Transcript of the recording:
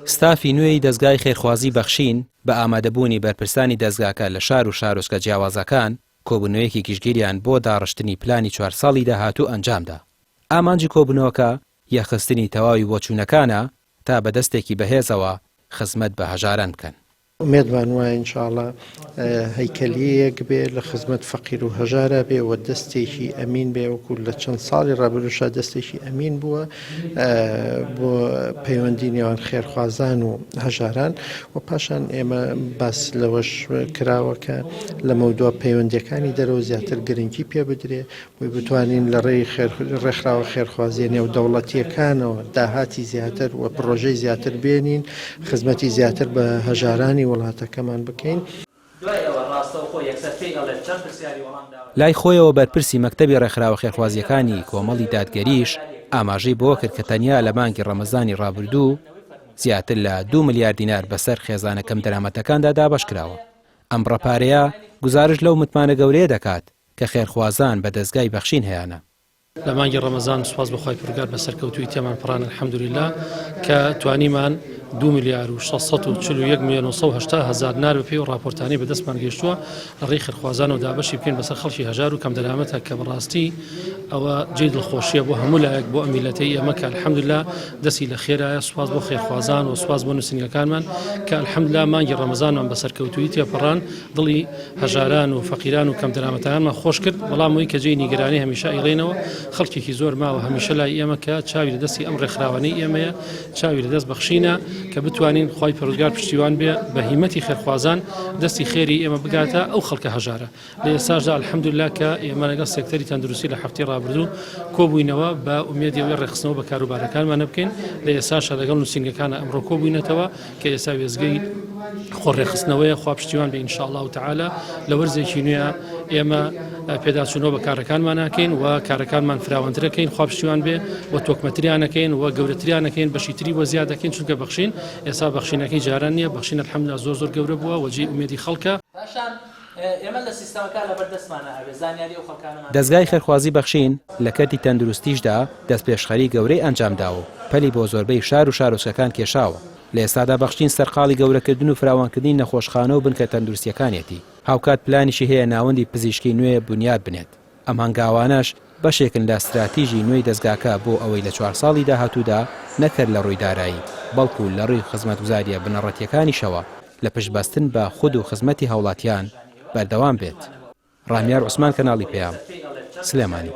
ستافی نوێی دەستگای خێرخوازی بەخشین بە ئامادەبوونی بەرپرسانی دەستگاکە لە شار و شارۆچکە جیاوازەکان کۆبوونەوەیەکی گشتگیریان بۆ داڕشتنی پلانی 4 ساڵی داهاتوو ئەنجامدا. ئامانجی کۆبوونەوەکە یەخستنی تەواوی بۆچوونەکانە تا بەدەستێکی بەهێزەوە خزمەت بە هەژاران بکەن. ئومێدوان وایە ئینشاءڵڵا هەیکەلیەک بێ لە خزمەت فەقیر و هەژارە بێ و دەستێکی ئەمین بێ وەکو لە چەند ساڵی ڕابردووشە دەستێکی ئەمین بووە بۆ پەیوەندی نێوان خێرخوازان و هەژاران و پاشان ئێمە باس لەوەش کراوە کە لە مەودووە پەیوەندیەکانی دەرەوە زیاتر گرنگی پێ بدرێ بۆی بتوانین لە ڕێکخراوە خێرخوازیە نێودەوڵەتیەکانەوە داهاتی زیاتر و پرۆژەی زیاتر بێنین خزمەتی زیاتر بە هەژارانی وڵاتەکەمان بکەین. لای خۆیەوە بەرپرسی مەکتەبی ڕێکخراوە خێرخوازیەکانی کۆمەڵی دادگەریش ئاماژەی بۆ کرد کە تەنیا لە مانگی ڕەمەزانی ڕابردوو زیاتر لە 2 ملیار دینار بەسەر خێزانەکەم دەرامەتەکاندا دابەش کراوە. ئەم ڕەپارەیە گزارش لەو متمانە گەورەیە دەکات کە خێرخوازان بە دەستگای بەخشین هەیەە. لە مانگی ڕەمەزان سوپاس بەخوای پروردگار بەسەرکەوتووی تێمان پڕان الحەمدولله کە توانیمان 2 ملیار و 641 میلیۆن و 180 هەزار دینار بە پێی و راپۆرتانی بەدەستمان گەیشتووە لە ڕێی خێرخوازانەوە دابەشی بکەین بەسەر خەڵکی هەژار و کەم دەرامەتە کە بەڕاستی ئەوە جێی دڵخۆشیە بۆ هەموو لایەک بۆ ئەمیلەتەی ئەمە کە الحەمدولله دەستی لە خێرایە سوپاس بۆ خێرخوازان و سوپاس بۆ نووسینگەکانمان کە الحەمدولله مانگی ڕەمەزانمان بەسەرکەوتووی تێپەڕان دڵی هەژاران و فەقیران و کەم دەرامەتانمان خۆش کرد بەڵام ئەوەی کە جێی نیگەرانی هەمیشە ئەیڵێنەوە خەڵکێکی زۆر ماوە هەمیشە لای ئێمە کە چاوی لە دەستی ئەم ڕێکخراوانەی ئێمەیە چاوی لە دەست بەخشینە کە بتوانین خی پەروەردگار پشتیوان بێ بە هیمەتی خێرخوازان دەستی خێری ئێمە بگاتە ئەو خەڵکە هەژارە. لە ئێستاشدا الحەمدولله کە ئێمە لەگەڵ سێکتەری تەندروستی لە هەفتەی ڕابردوو کۆبووینەوە بە ئومێدی ئەوەی ڕێخستنەوە بە کاروبارەکانمان بکەین. لە ئێستاشە لەگەڵ نووسینگەکانە ئەمڕۆ کۆبووینەتەوە کە ئێستا وێزگەی خۆڕێخستنەوەیە خوا پشتیوان بێ ئینشاءالله تعالی لە وەرزێکی نوێ ئێمە پێداچوونەوە بە کارەکانمان ناکەین و کارەکانمان فراوانترەکەین خوا پشتیوان بێ و تۆکمەتریانەکەین و گەورەتریانەکەین بەشی تری بۆ زیادەکەین چونکە بەخشین ئێستا بەخشینەکەی جاران نییە بەخشین الحەمدولله زۆر گەورە بووە وەجێی ئومێدی خەڵکە. دەستگای خێرخوازی بەخشین لە کەتی تەندروستیشدا دەستپێشخەری گەورەی ئەنجامداوە و پەلی بۆ زۆربەی شار و شارۆچکەکان کێشاوە. لە ئێستادا بەخشین سەرقاڵی گەورەکردن و فراوانکردنی نەخۆشخانە و بنکە تەندروستیەکانێتی هاوکات پلانیشی هەیە ناوەندی پزیشکی نوێ بنیاد بنێت. ئەم هەنگاوانەش بەشێکن لە استراتیژی نوێی دەستگاکە بۆ ئەوەی لە 4 ساڵی داهاتوودا نەکرد لە ڕووی دارایی بەڵکو لە ڕووی خزمەتگوزاریە بنەڕەتیەکانیشەوە لە پشتبەستن بە خود و خزمەتی هاوڵاتیان بەردەوام بێت. ڕامیار عوسمان کەناڵی پێیام سلێمانی.